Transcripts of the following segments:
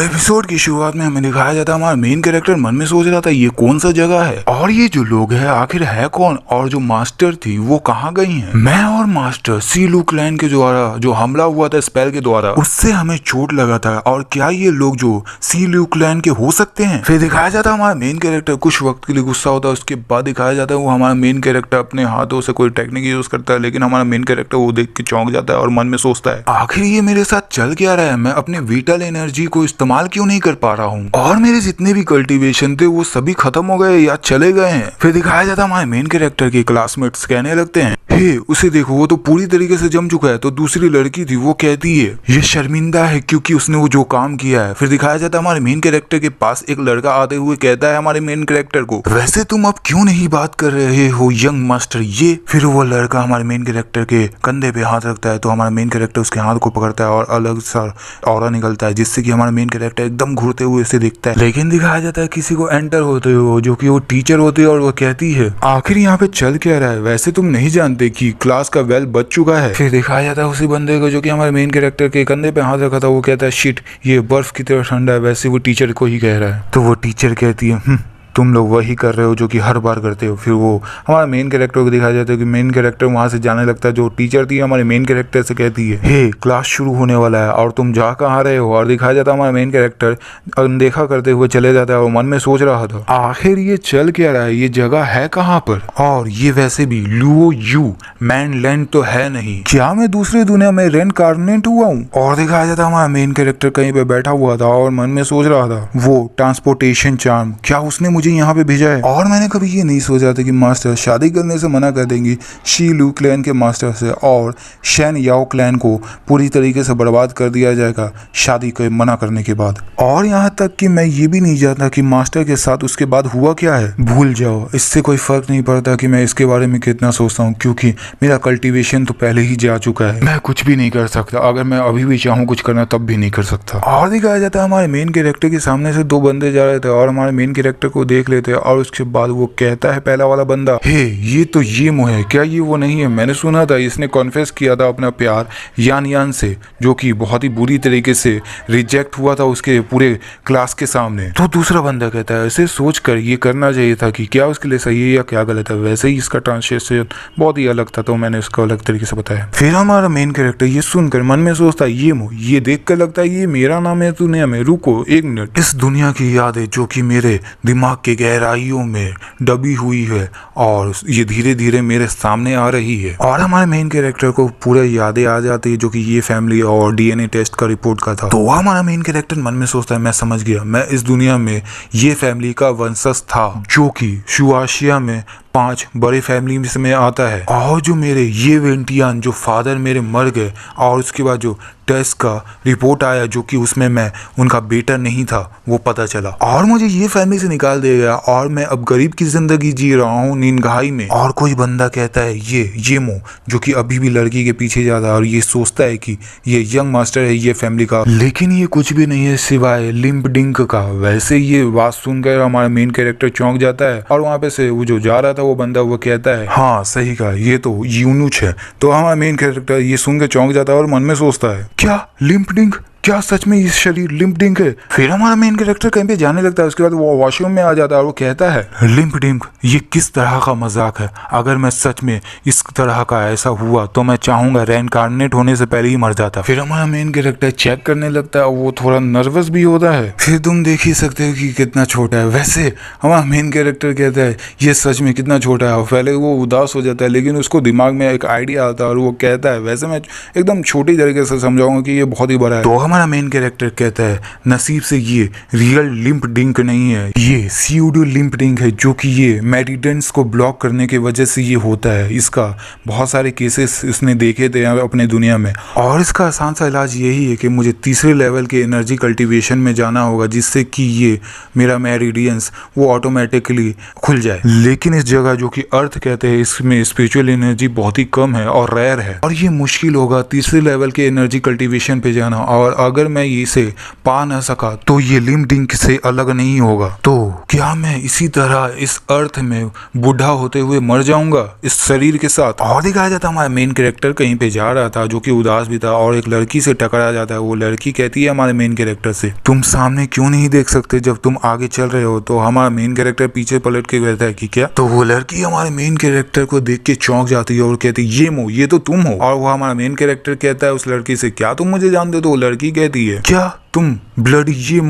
Episode की शुरुआत में हमें दिखाया जाता है हमारा मेन कैरेक्टर मन में सोच रहा था ये कौन सा जगह है और ये जो लोग हैं आखिर है कौन और जो मास्टर थी वो कहाँ गई हैं। मैं और मास्टर सीलू क्लैन के द्वारा जो हमला हुआ था स्पेल के द्वारा उससे हमें चोट लगा था और क्या ये लोग जो सीलू क्लैन के हो सकते हैं। फिर दिखाया जाता है हमारा मेन कैरेक्टर कुछ वक्त के लिए गुस्सा होता है, उसके बाद दिखाया जाता है वो हमारा मेन कैरेक्टर अपने हाथों से कोई टेक्निक यूज करता है, लेकिन हमारा मेन कैरेक्टर वो देख के चौंक जाता है और मन में सोचता है आखिर ये मेरे साथ चल क्या रहा है, मैं अपने विटल एनर्जी को इस्तेमाल क्यों नहीं कर पा रहा हूँ और मेरे जितने भी कल्टीवेशन थे वो सभी खत्म हो गए या चले गए हैं। फिर दिखाया जाता है हमारे मेन कैरेक्टर के क्लासमेट्स कहने लगते हैं हे उसे देखो वो तो पूरी तरीके से जम चुका है। तो दूसरी लड़की थी वो कहती है ये शर्मिंदा है क्योंकि उसने वो जो काम किया है। फिर दिखाया जाता है हमारे मेन कैरेक्टर के पास एक लड़का आते हुए कहता है हमारे मेन कैरेक्टर को वैसे तुम अब क्यों नहीं बात कर रहे हो यंग मास्टर ये। फिर वो लड़का हमारे मेन कैरेक्टर के कंधे पे हाथ रखता है तो हमारा मेन कैरेक्टर उसके हाथ को पकड़ता है और अलग सा ऑरा निकलता है जिससे कि हमारा मेन कैरेक्टर एकदम घूरते हुए उसे दिखता है। लेकिन दिखाया जाता है किसी को एंटर होते हुए जो कि वो टीचर होती है और वो कहती है आखिर यहाँ पे चल क्या रहा है, वैसे तुम नहीं जानते कि क्लास का बेल बज चुका है। फिर दिखाया जाता है उसी बंदे को जो कि हमारे मेन कैरेक्टर के कंधे पे हाथ रखा था वो कहता है शिट ये बर्फ की तरह ठंडा है, वैसे वो टीचर को ही कह रहा है। तो वो टीचर कहती है तुम लोग वही कर रहे हो जो कि हर बार करते हो। फिर वो हमारा मेन कैरेक्टर को दिखाया जाता है कि मेन कैरेक्टर वहां से जाने लगता है। जो टीचर थी हमारे मेन कैरेक्टर से कहती है हे क्लास शुरू होने वाला है और तुम जा कहाँ रहे हो। और दिखाया जाता है हमारा मेन कैरेक्टर अनदेखा करते हुए चले जाता है और मन में सोच रहा था आखिर ये चल क्या रहा है, ये जगह है कहाँ पर और ये वैसे भी लुओ यू मैनलैंड तो है नहीं, क्या मैं दूसरी दुनिया में रेनकार्नेट हुआ हूँ। और दिखाया जाता है हमारा मेन कैरेक्टर कहीं पे बैठा हुआ था और मन में सोच रहा था वो ट्रांसपोर्टेशन चार्म क्या उसने मुझे यहाँ पे भेजा है। और मैंने कभी ये नहीं सोचा था कि मास्टर शादी करने से मना कर देंगी शी लू क्लैन के मास्टर से और शैन याओ क्लैन को पूरी तरीके से बर्बाद कर दिया जाएगा शादी के मना करने के बाद। और यहाँ तक कि मैं ये भी नहीं जानता कि मास्टर के साथ उसके बाद हुआ क्या है। भूल जाओ, इससे कोई फर्क नहीं पड़ता कि मैं इसके बारे में कितना सोचता हूँ क्योंकि मेरा कल्टीवेशन तो पहले ही जा चुका है, मैं कुछ भी नहीं कर सकता। अगर मैं अभी भी चाहूँ कुछ करना तब भी नहीं कर सकता। और दिखाया जाता है हमारे मेन कैरेक्टर के सामने से दो बंदे जा रहे थे और हमारे मेन कैरेक्टर को देख लेते हैं और उसके बाद वो कहता है पहला वाला बंदा हे ये तो ये मुँह है, क्या ये वो नहीं है, मैंने सुना था इसने कॉन्फेस किया था अपना प्यार यान यान से जो कि बहुत ही बुरी तरीके से रिजेक्ट हुआ था उसके पूरे क्लास के सामने। तो दूसरा बंदा कहता है ऐसे सोच कर ये करना चाहिए था कि क्या उसके लिए सही है या क्या गलत है, वैसे ही इसका ट्रांसलेशन बहुत ही अलग था तो मैंने इसको अलग तरीके से बताया। फिर हमारा मेन कैरेक्टर ये सुनकर मन में सोचता है ये मुँह ये देख कर लगता है ये मेरा नाम है दुनिया में, रुको एक मिनट, इस दुनिया की यादें जो कि मेरे दिमाग के गहराइयों में दबी हुई है और ये धीरे धीरे मेरे सामने आ रही है। और हमारे मेन कैरेक्टर को पूरे यादें आ जाती है जो कि ये फैमिली और डीएनए टेस्ट का रिपोर्ट का था। तो हमारा मेन कैरेक्टर मन में सोचता है मैं समझ गया, मैं इस दुनिया में ये फैमिली का वंशज था जो कि शुआशिया में 5 बड़े फैमिली में आता है और जो मेरे ये वेंटियान जो फादर मेरे मर गए और उसके बाद जो टेस्ट का रिपोर्ट आया जो कि उसमें मैं उनका बेटा नहीं था वो पता चला और मुझे ये फैमिली से निकाल दिया गया और मैं अब गरीब की जिंदगी जी रहा हूँ नींदगाही में। और कोई बंदा कहता है ये मो जो कि अभी भी लड़की के पीछे जाता है और ये सोचता है कि ये यंग मास्टर है ये फैमिली का, लेकिन ये कुछ भी नहीं है सिवाय लिम्प डिंक का। वैसे ये बात सुनकर हमारा मेन कैरेक्टर चौंक जाता है और वहाँ पे से वो जो जा रहा था वो बंदा वो कहता है हाँ सही कहा ये तो यूनुच है। तो हमारा मेन कैरेक्टर ये सुनकर चौंक जाता है और मन में सोचता है क्या लिम्प डिंक, क्या सच में इस शरीर लिम्प डिंक है। फिर हमारा मेन कैरेक्टर कहीं पे जाने लगता है, उसके बाद वो वॉशरूम में आ जाता है और वो कहता है लिम्प डिंक ये किस तरह का मजाक है, अगर मैं सच में इस तरह का ऐसा हुआ तो मैं चाहूंगा रेनकार्नेट होने से पहले ही मर जाता। फिर हमारा मेन कैरेक्टर चेक करने लगता है और वो थोड़ा नर्वस भी होता है। फिर तुम देख ही सकते हो कि कितना छोटा है। वैसे हमारा मेन कैरेक्टर कहता है ये सच में कितना छोटा है और पहले वो उदास हो जाता है लेकिन उसको दिमाग में एक आइडिया आता है और वो कहता है वैसे मैं एकदम छोटी तरीके से समझाऊंगा कि ये बहुत ही बड़ा है। तो हमारा मेन कैरेक्टर कहता है नसीब से ये रियल लिम्प डिंक नहीं है, ये सीयूडो लिम्प डिंक है जो कि ये मेडिटेंट्स को ब्लॉक करने की वजह से ये होता है। इसका बहुत सारे केसेस इसने देखे थे अपने दुनिया में और इसका आसान सा इलाज यही है कि मुझे तीसरे लेवल के एनर्जी कल्टीवेशन में जाना होगा जिससे कि ये मेरा मेरिडियंस वो ऑटोमेटिकली खुल जाए। लेकिन इस जगह जो कि अर्थ कहते हैं इसमें स्पिरिचुअल एनर्जी बहुत ही कम है और रेयर है और ये मुश्किल होगा तीसरे लेवल के एनर्जी कल्टीवेशन पे जाना। और अगर मैं इसे पा न सका तो ये लिम्प डिंक से अलग नहीं होगा। तो क्या मैं इसी तरह इस अर्थ में बूढ़ा होते हुए मर जाऊंगा इस शरीर के साथ। और दिखाया जाता है हमारा मेन कैरेक्टर कहीं पे जा रहा था जो कि उदास भी था और एक लड़की से टकरा जाता है। वो लड़की कहती है हमारे मेन कैरेक्टर से, तुम सामने क्यों नहीं देख सकते जब तुम आगे चल रहे हो। तो हमारा मेन कैरेक्टर पीछे पलट के कहता है कि क्या। तो वो लड़की हमारे मेन कैरेक्टर को देख के चौंक जाती है और कहती है ये तो तुम हो। और वो हमारा मेन कैरेक्टर कहता है उस लड़की से, क्या तुम मुझे जानते हो। तो वो लड़की कहती है, क्या तुम ब्लडी ये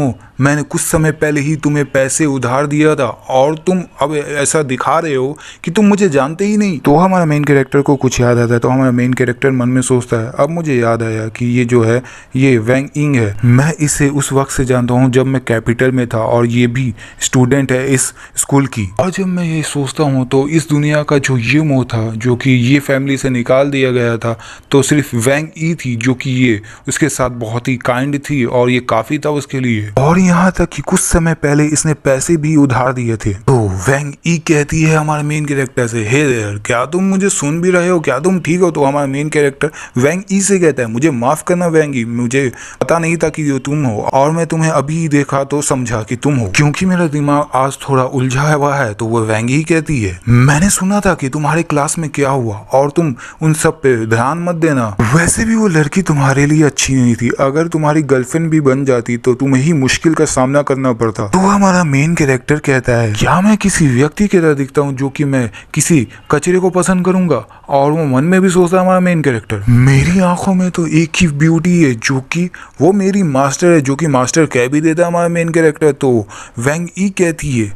मैंने कुछ समय पहले ही तुम्हें पैसे उधार दिया था और तुम अब ऐसा दिखा रहे हो कि तुम मुझे जानते ही नहीं। तो हमारा मेन कैरेक्टर को कुछ याद आता है। तो हमारा मेन कैरेक्टर मन में सोचता है, अब मुझे याद आया कि ये जो है ये वैंग इंग है। मैं इसे उस वक्त से जानता हूँ जब मैं कैपिटल में था और ये भी स्टूडेंट है इस स्कूल की। और जब मैं ये सोचता हूँ तो इस दुनिया का जो ये था जो कि ये फैमिली से निकाल दिया गया था, तो सिर्फ वैंग ई थी जो कि ये उसके साथ बहुत ही काइंड थी और ये काफी था उसके लिए। और यहाँ तक कि कुछ समय पहले इसने पैसे भी उधार दिए थे। तो वैंग ई कहती है हमारे मेन कैरेक्टर से, हे देयर, क्या तुम मुझे सुन भी रहे हो, क्या तुम ठीक हो। तो हमारा मेन कैरेक्टर वैंग ई से कहता है, मुझे माफ करना वैंग ई, मुझे पता नहीं था कि ये तुम हो और मैं तुम्हें अभी देखा तो समझा कि तुम हो क्योंकि मेरा दिमाग आज थोड़ा उलझा हुआ है। तो वो वैंग ई कहती है, मैंने सुना था कि तुम्हारे क्लास में क्या हुआ और तुम उन सब पे ध्यान मत देना। वैसे भी वो लड़की तुम्हारे लिए अच्छी नहीं थी, अगर तुम्हारी गर्लफ्रेंड भी बन जाती तो तुम्हें ही मुश्किल का सामना करना पड़ता। तो हमारा मेन कैरेक्टर कहता है, क्या मैं किसी व्यक्ति की तरह दिखता हूँ जो कि मैं किसी कचरे को पसंद करूंगा। और वो मन में भी सोचता है हमारा मेन कैरेक्टर, मेरी आंखों में तो एक ही ब्यूटी है जो कि वो मेरी मास्टर है, जो कि मास्टर कह भी देता है हमारा मेन कैरेक्टर। तो वैंग ई कहती है,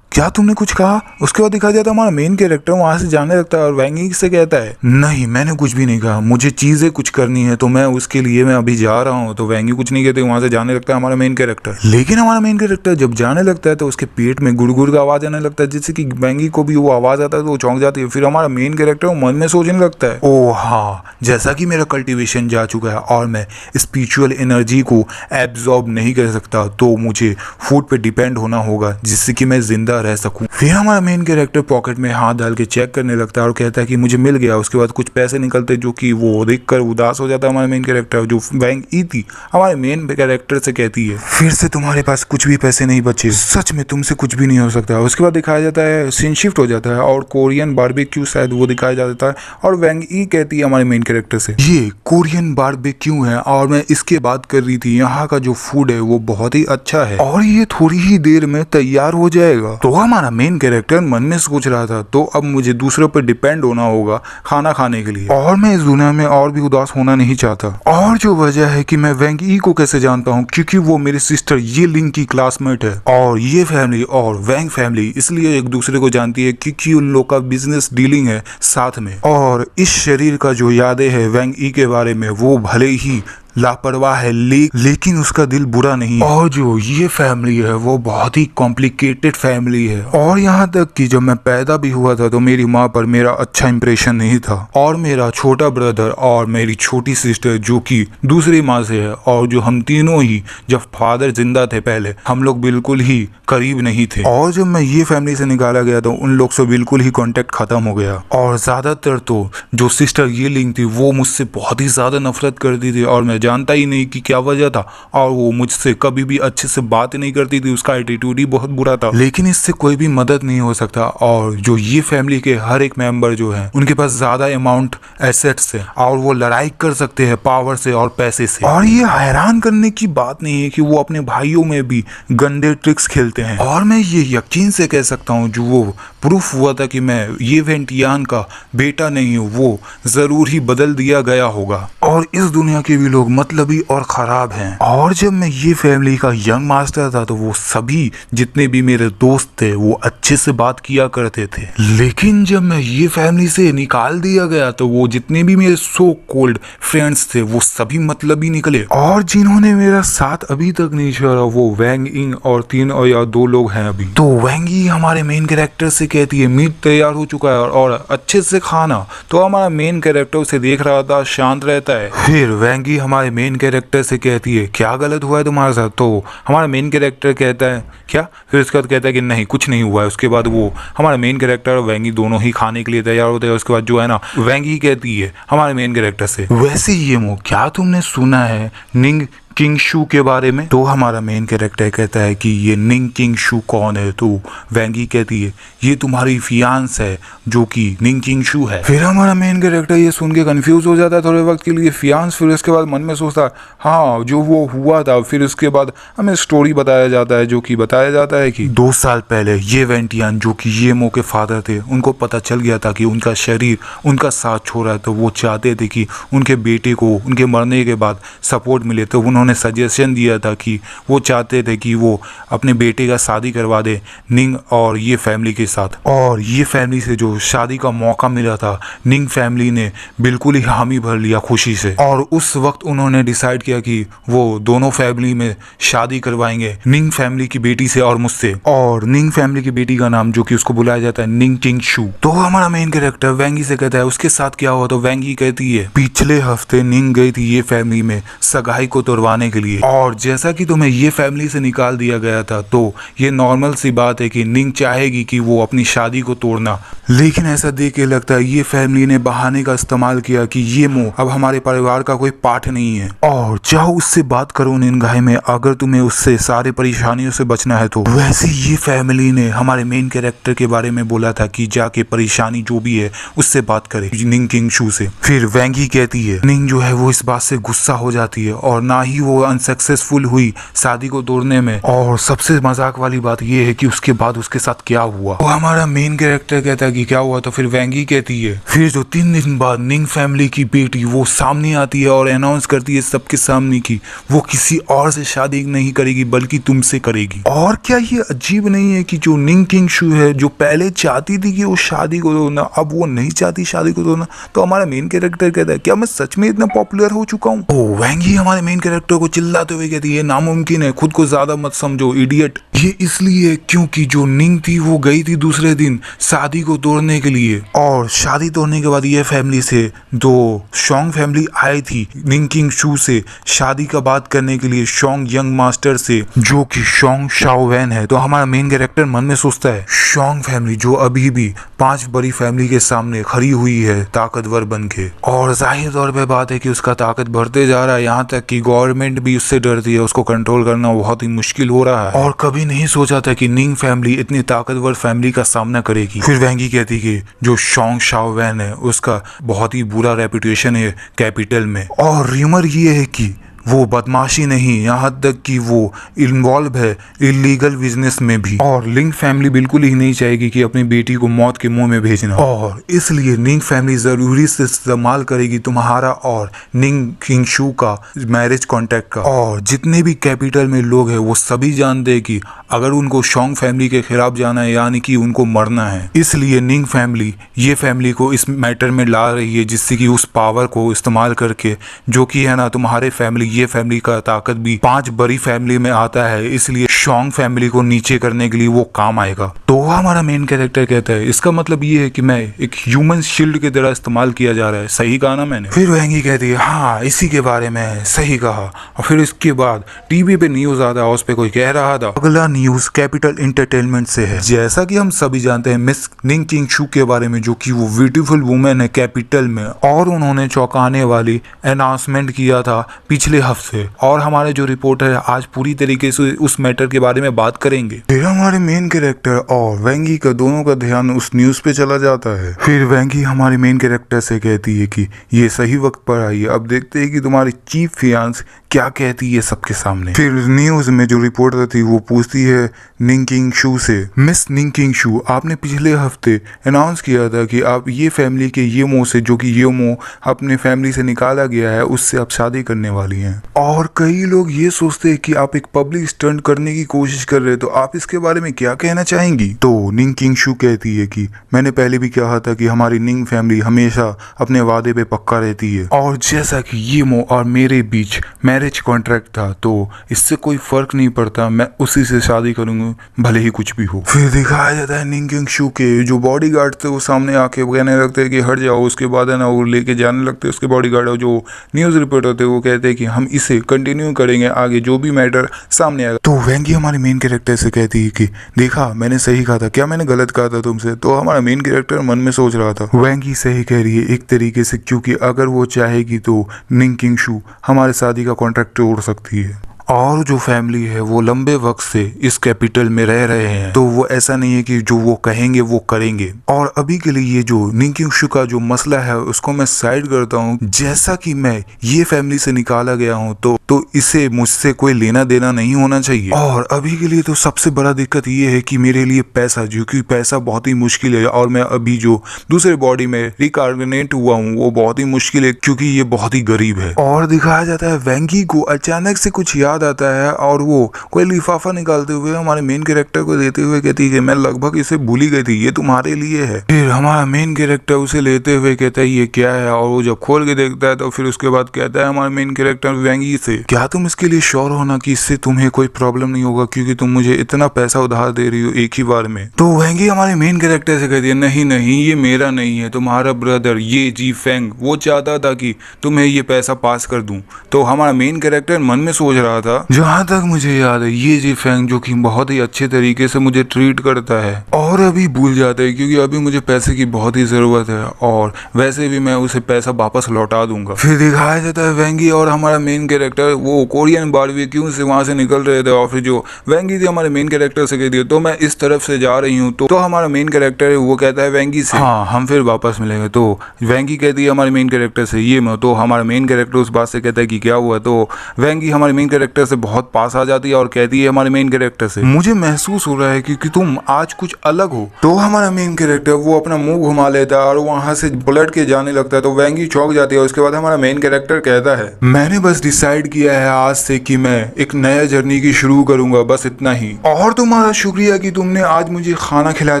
क्या तुमने कुछ कहा। उसके बाद दिखाया जाता है हमारा मेन कैरेक्टर वहां से जाने लगता है और वैंग ई से कहता है, नहीं मैंने कुछ भी नहीं कहा, मुझे चीजें कुछ करनी है तो मैं उसके लिए मैं अभी जा रहा हूँ। तो वैंग ई कुछ नहीं कहते, वहां से जाने लगता है हमारा मेन कैरेक्टर। लेकिन हमारा मेन कैरेक्टर जब जाने लगता है तो उसके पेट में गुड़गुड़ का आवाज आने लगता है, जिससे कि वैंग ई को भी वो आवाज आता है तो वो चौंक जाती है। फिर हमारा मेन कैरेक्टर मन में सोचने लगता है, ओ हाँ, जैसा कि मेरा कल्टिवेशन जा चुका है और मैं स्पिरिचुअल एनर्जी को एब्जॉर्ब नहीं कर सकता तो मुझे फूड पे डिपेंड होना होगा जिससे कि मैं जिंदा रह सकूं। फिर हमारा मेन कैरेक्टर पॉकेट में हाथ डाल के चेक करने लगता है और कहता है कि मुझे मिल गया। उसके बाद कुछ पैसे निकलते जो कि वो देखकर उदास हो जाता है हमारा मेन कैरेक्टर। जो वैंग ई थी हमारे मेन कैरेक्टर से कहती है, फिर से तुम्हारे पास कुछ भी पैसे नहीं बचे, सच में तुमसे कुछ भी नहीं हो सकता। उसके बाद दिखाया जाता है सीन शिफ्ट हो जाता है और कोरियन बारबेक्यू शायद वो दिखाया जाता है और वैंग ई कहती है हमारे मेन कैरेक्टर से, ये कोरियन बारबेक्यू है और मैं इसके बात कर रही थी, यहाँ का जो फूड है वो बहुत ही अच्छा है और ये थोड़ी ही देर में तैयार हो जाएगा। तो हमारा मेन कैरेक्टर मन में सोच रहा था, तो अब मुझे दूसरों पर डिपेंड होना होगा खाना खाने के लिए और मैं इस दुनिया में और भी उदास होना नहीं चाहता। और जो वजह है कि मैं वैंग ई को कैसे जानता हूँ, क्योंकि वो मेरी सिस्टर ये लिंग की क्लासमेट है और ये फैमिली और वैंग फैमिली इसलिए एक दूसरे को जानती है क्योंकि उन लोग का बिजनेस डीलिंग है साथ में। और इस शरीर का जो यादें है वैंग ई के बारे में वो भले ही लापरवाह है लेकिन उसका दिल बुरा नहीं है। और जो ये फैमिली है वो बहुत ही कॉम्प्लिकेटेड फैमिली है और यहाँ तक कि जब मैं पैदा भी हुआ था तो मेरी माँ पर मेरा अच्छा इंप्रेशन नहीं था और मेरा छोटा ब्रदर और मेरी छोटी सिस्टर जो कि दूसरी माँ से है और जो हम तीनों ही जब फादर जिंदा थे पहले हम लोग बिल्कुल ही करीब नहीं थे। और जब मैं ये फैमिली से निकाला गया तो उन लोग से बिल्कुल ही कॉन्टेक्ट खत्म हो गया और ज्यादातर तो जो सिस्टर ये लिंग थी वो मुझसे बहुत ही ज्यादा नफरत करती थी और मैं जानता ही नहीं कि क्या वजह था और वो मुझसे कभी भी अच्छे से बात नहीं करती थी, उसका एटीट्यूड ही बहुत बुरा था। लेकिन इससे कोई भी मदद नहीं हो सकता और जो ये फैमिली के हर एक मेंबर जो है उनके पास ज्यादा अमाउंट एसेट्स है और वो लड़ाई कर सकते हैं पावर से और पैसे से। और ये हैरान करने की बात नहीं है कि वो अपने भाइयों में भी गंदे ट्रिक्स खेलते हैं और मैं ये यकीन से कह सकता हूँ जो वो प्रूफ हुआ था कि मैं ये वेंटियान का बेटा नहीं हूँ, वो जरूर ही बदल दिया गया होगा और इस दुनिया के भी लोग मतलबी और खराब हैं। और जब मैं ये फैमिली का यंग मास्टर था तो वो सभी जितने भी मेरे दोस्त थे वो अच्छे से बात किया करते थे, लेकिन जब मैं ये फैमिली से निकाल दिया गया तो वो जितने भी मेरे सो कोल्ड फ्रेंड्स थे वो सभी मतलबी निकले और जिन्होंने मेरा साथ अभी तक नहीं छोड़ा वो वैंग इंग और 3 और या 2 लोग हैं अभी। तो वैंग ई हमारे मेन कैरेक्टर से कहती है मीट तैयार हो चुका है और अच्छे से खाना। तो हमारा मेन कैरेक्टर उसे देख रहा था, शांत रहता है। फिर वैंग ई हमारे मेन कैरेक्टर से कहती है क्या गलत हुआ है तुम्हारे साथ। तो हमारा मेन कैरेक्टर कहता है क्या, फिर उसके बाद कहता है कि नहीं कुछ नहीं हुआ है। उसके बाद वो हमारा मेन कैरेक्टर और वैंग ई दोनों ही खाने के लिए तैयार होते हैं। उसके बाद जो है ना वैंग ई कहती है हमारे मेन कैरेक्टर से, वैसे ये क्या तुमने सुना है निंग किंग शू के बारे में। तो हमारा मेन कैरेक्टर कहता है कि ये निंग किंग शू कौन है। तो वेंगी कहती है ये तुम्हारी फियांस है जो कि निंग किंग शू है। फिर हमारा मेन कैरेक्टर ये सुन के कंफ्यूज हो जाता है थोड़े वक्त के लिए, फियांस। फिर उसके बाद मन में सोचता है हाँ जो वो हुआ था। फिर उसके बाद हमें स्टोरी बताया जाता है, जो कि बताया जाता है कि 2 साल पहले ये वेंटियान जो कि ये मो के फादर थे, उनको पता चल गया था कि उनका शरीर उनका साथ छोड़ रहा है। तो वो चाहते थे कि उनके बेटे को उनके मरने के बाद सपोर्ट मिले। तो उन्होंने सजेशन दिया था कि वो चाहते थे कि वो अपने बेटे का शादी करवा दे निंग और ये फैमिली के साथ। और ये फैमिली से जो शादी का मौका मिला था, निंग फैमिली ने बिल्कुल ही हामी भर लिया खुशी से। और उस वक्त उन्होंने डिसाइड किया कि वो दोनों फैमिली में शादी करवाएंगे, निंग फैमिली की बेटी से और मुझसे। और निंग फैमिली की बेटी का नाम जो कि उसको बुलाया जाता है निंग किंग शू। तो हमारा मेन कैरेक्टर वेंगी से कहता है उसके साथ क्या हुआ। तो वेंगी कहती है पिछले हफ्ते निंग गई थी ये फैमिली में सगाई को तोड़वाने के लिए, और जैसा कि तुम्हें ये फैमिली से निकाल दिया गया था तो ये नॉर्मल सी बात है कि निंग चाहेगी कि वो अपनी शादी को तोड़ना। लेकिन ऐसा देख के लगता है ये फैमिली ने बहाने का इस्तेमाल किया कि ये मो अब हमारे परिवार का कोई पार्ट नहीं है, और चाहो उससे बात करो निंगाई में अगर तुम्हें उससे सारे परेशानियों से बचना है। तो वैसे ये फैमिली ने हमारे मेन कैरेक्टर के बारे में बोला था कि जाके परेशानी जो भी है उससे बात करे निंग किंग शू से। फिर वेंगी कहती है निंग जो है वो इस बात से गुस्सा हो जाती है, और ना ही वो अनसक्सेसफुल हुई शादी को तोड़ने में। और सबसे मजाक वाली बात ये है कि उसके बाद उसके साथ क्या हुआ। तो हमारा मेन कैरेक्टर कहता है कि क्या हुआ। तो फिर वेंगी कहती है फिर जो 3 दिन बाद निंग फैमिली की बेटी वो सामने आती है और अनाउंस करती है सबके सामने की वो किसी और से शादी नहीं करेगी बल्कि तुमसे करेगी। और क्या ये अजीब नहीं है कि जो निंग किंग शू है जो पहले चाहती थी कि वो शादी को तोड़ना, अब वो नहीं चाहती शादी को तोड़ना। तो हमारा मेन कैरेक्टर कहता है क्या मैं सच में इतना पॉपुलर हो चुका हूँ। तो वेंगी हमारे मेन कैरेक्टर को चिल्लाते हुए कहती है नामुमकिन है, खुद को ज्यादा मत समझो इडियट। ये इसलिए क्योंकि जो निंग थी वो गई थी दूसरे दिन शादी को तोड़ने के लिए, और शादी तोड़ने के बाद ये फैमिली से दो शोंग फैमिली आई थी निंग किंग शू से शादी का बात करने के लिए, शोंग यंग मास्टर से जो कि शोंग शाओवैन है। तो हमारा मेन कैरेक्टर मन में सोचता है शोंग फैमिली जो अभी भी 5 बड़ी फैमिली के सामने खड़ी हुई है ताकतवर बन के, और जाहिर तौर पे बात है कि उसका ताकत बढ़ते जा रहा है, यहाँ तक कि गवर्नमेंट भी उससे डरती है, उसको कंट्रोल करना बहुत ही मुश्किल हो रहा है। और कभी नहीं सोचा था कि निंग फैमिली इतनी ताकतवर फैमिली का सामना करेगी। फिर वेंगी कहती कि जो शोंग शाओवैन है उसका बहुत ही बुरा रेपुटेशन है कैपिटल में, और र्यूमर ये है कि वो बदमाशी नहीं, यहाँ तक कि वो इन्वॉल्व है इलीगल बिजनेस में भी। और निंग फैमिली बिल्कुल ही नहीं चाहेगी कि अपनी बेटी को मौत के मुंह में भेजना, और इसलिए निंग फैमिली जरूरी से इस्तेमाल करेगी तुम्हारा और निंग किंग शू का मैरिज कॉन्ट्रैक्ट का। और जितने भी कैपिटल में लोग हैं वो सभी जानते हैं कि अगर उनको शोंग फैमिली के खिलाफ जाना है यानी कि उनको मरना है, इसलिए निंग फैमिली ये फैमिली को इस मैटर में ला रही है जिससे कि उस पावर को इस्तेमाल करके जो कि है ना तुम्हारे फैमिली ये फैमिली का ताकत भी 5 बड़ी फैमिली में आता है, इसलिए शोंग फैमिली को नीचे करने के लिए वो काम आएगा। तो हमारा मेन कैरेक्टर कहता है इसका मतलब ये है कि मैं एक ह्यूमन शील्ड की तरह इस्तेमाल किया जा रहा है, सही कहा ना मैंने। फिर वेंगी कहती है हाँ इसी के बारे में सही कहा। और फिर इसके बाद टीवी पे न्यूज आता है, उस पे कोई कह रहा था अगला न्यूज कैपिटल एंटरटेनमेंट से है। जैसा कि हम सभी जानते हैं मिस निंग किंग शू के बारे में जो कि वो ब्यूटीफुल वुमेन है कैपिटल में, और उन्होंने चौंकाने वाली अनाउंसमेंट किया था पिछले हफ्ते। और हमारे जो रिपोर्टर है आज पूरी तरीके से उस मैटर के बारे में बात करेंगे। फिर हमारे मेन कैरेक्टर और वेंगी का दोनों का ध्यान उस न्यूज पे चला जाता है। फिर वेंगी हमारे मेन कैरेक्टर से कहती है कि ये सही वक्त पर आई है, अब देखते हैं कि तुम्हारी चीफ फियांस क्या कहती है सबके सामने। फिर न्यूज में जो रिपोर्टर थी वो पूछती है निंग किंग शू से मिस निंग किंग शू आपने पिछले हफ्ते अनाउंस किया था कि आप ये फैमिली के ये मो से जो कि ये मो अपने फैमिली से निकाला गया है उससे आप शादी करने वाली हैं, और कई लोग ये सोचते हैं कि आप एक पब्लिक स्टंट करने की कोशिश कर रहे हैं, तो आप इसके बारे में क्या कहना चाहेंगी। तो निंग किंग शू कहती है कि मैंने पहले भी कहा था कि हमारी निंग फैमिली हमेशा अपने वादे पे पक्का रहती है, और जैसा कि ये मो और मेरे बीच मैरिज कॉन्ट्रैक्ट था तो इससे कोई फर्क नहीं पड़ता, मैं उसी से शादी करूंगा भले ही कुछ भी हो। फिर दिखाया जाता है निंग किंग शू के जो बॉडीगार्ड थे वो सामने आके कहने लगते हैं कि हट जाओ, उसके बाद है ना वो लेके जाने लगते हैं उसके बॉडीगार्ड, और जो न्यूज रिपोर्टर थे वो कहते हैं कि हम इसे कंटिन्यू करेंगे आगे जो भी मैटर सामने आएगा। तो वेंगी हमारे मेन कैरेक्टर से कहती है कि देखा मैंने सही कहा था? क्या मैंने गलत कहा था तुमसे? तो हमारा मेन कैरेक्टर मन में सोच रहा था वेंगी सही कह रही है एक तरीके से, क्योंकि अगर वो चाहेगी तो निंग किंगशू हमारे शादी का कॉन्ट्रैक्ट तोड़ सकती है। और जो फैमिली है वो लंबे वक्त से इस कैपिटल में रह रहे हैं, तो वो ऐसा नहीं है कि जो वो कहेंगे वो करेंगे। और अभी के लिए ये जो निंग किंगशू का जो मसला है उसको मैं साइड करता हूँ। जैसा कि मैं ये फैमिली से निकाला गया हूँ तो इसे मुझसे कोई लेना देना नहीं होना चाहिए। और अभी के लिए तो सबसे बड़ा दिक्कत ये है कि मेरे लिए पैसा, जो कि पैसा बहुत ही मुश्किल है, और मैं अभी जो दूसरे बॉडी में रिकार्डिनेट हुआ हूँ वो बहुत ही मुश्किल है, क्योंकि ये बहुत ही गरीब है। और दिखाया जाता है वेंगी को अचानक से कुछ याद आता है और वो कोई लिफाफा निकालते हुए हमारे मेन कैरेक्टर को देते हुए कहती है मैं लगभग इसे भूल ही गई थी, ये तुम्हारे लिए है। फिर हमारा मेन कैरेक्टर उसे लेते हुए कहता है ये क्या है, और वो जब खोल के देखता है तो फिर उसके बाद कहता है हमारा मेन कैरेक्टर वेंगी से, क्या तुम इसके लिए श्योर हो ना कि इससे तुम्हें कोई प्रॉब्लम नहीं होगा, क्योंकि तुम मुझे इतना पैसा उधार दे रही हो एक ही बार में। तो वेंगी हमारे मेन कैरेक्टर से कहती है नहीं नहीं, ये मेरा नहीं है, तुम्हारा ब्रदर ये जी फेंग वो चाहता था कि तुम्हें ये पैसा पास कर दूं। तो हमारा मेन कैरेक्टर मन में सोच रहा था जहाँ तक मुझे याद है ये जी फेंग जो कि बहुत ही अच्छे तरीके से मुझे ट्रीट करता है, और अभी भूल जाता है क्योंकि अभी मुझे पैसे की बहुत ही जरूरत है, और वैसे भी मैं उसे पैसा वापस लौटा दूंगा। फिर दिखाया जाता है वेंगी और हमारा मेन कैरेक्टर वो कोरियन बारबेक्यू से वहां से निकल रहे थे, और फिर जो वेंगी थी हमारे मेन कैरेक्टर से कहती है तो मैं इस तरफ से जा रही हूँ। तो हमारा मेन कैरेक्टर वो कहता है वेंगी से हाँ हम फिर वापस मिलेंगे। तो वेंगी कहती है हमारे मेन कैरेक्टर से ये मैं, तो हमारा मेन कैरेक्टर उस बात से कहता है कि क्या हुआ। तो वेंगी हमारे मेन कैरेक्टर से बहुत पास आ जाती है और कहती है हमारे मेन कैरेक्टर से मुझे महसूस हो रहा है क्योंकि तुम आज कुछ अलग हो। तो हमारा मेन कैरेक्टर वो अपना मुंह घुमा लेता है और वहां से पलट के जाने लगता है। तो वेंगी चौंक जाती है। उसके बाद हमारा मेन कैरेक्टर कहता है मैंने बस डिसाइड किया है आज से कि मैं एक नया जर्नी की शुरू करूंगा, बस इतना ही। और तुम्हारा शुक्रिया कि तुमने आज मुझे खाना खिलाया।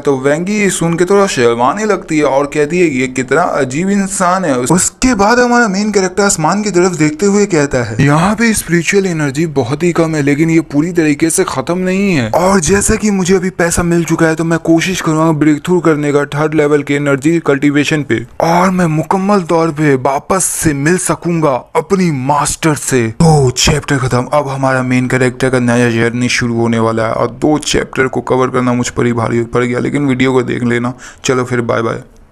तो वेंगी सुन के थोड़ा शर्माने लगती है और कहती है ये कितना अजीब इंसान है। उसके बाद हमारा मेन कैरेक्टर आसमान की तरफ देखते हुए कहता है यहाँ पे स्पिरिचुअल एनर्जी बहुत ही कम है, लेकिन ये पूरी तरीके से खत्म नहीं है, और जैसा कि मुझे अभी पैसा मिल चुका है तो मैं कोशिश करूंगा ब्रेक थ्रू करने का 3rd लेवल के एनर्जी कल्टीवेशन पे, और मैं मुकम्मल तौर पे वापस से मिल सकूंगा अपनी मास्टर से। तो चैप्टर खत्म। अब हमारा मेन कैरेक्टर का नया जर्नी शुरू होने वाला है, और 2 चैप्टर को कवर करना मुझ पर ही भारी पड़ गया, लेकिन वीडियो को देख लेना। चलो फिर बाय बाय।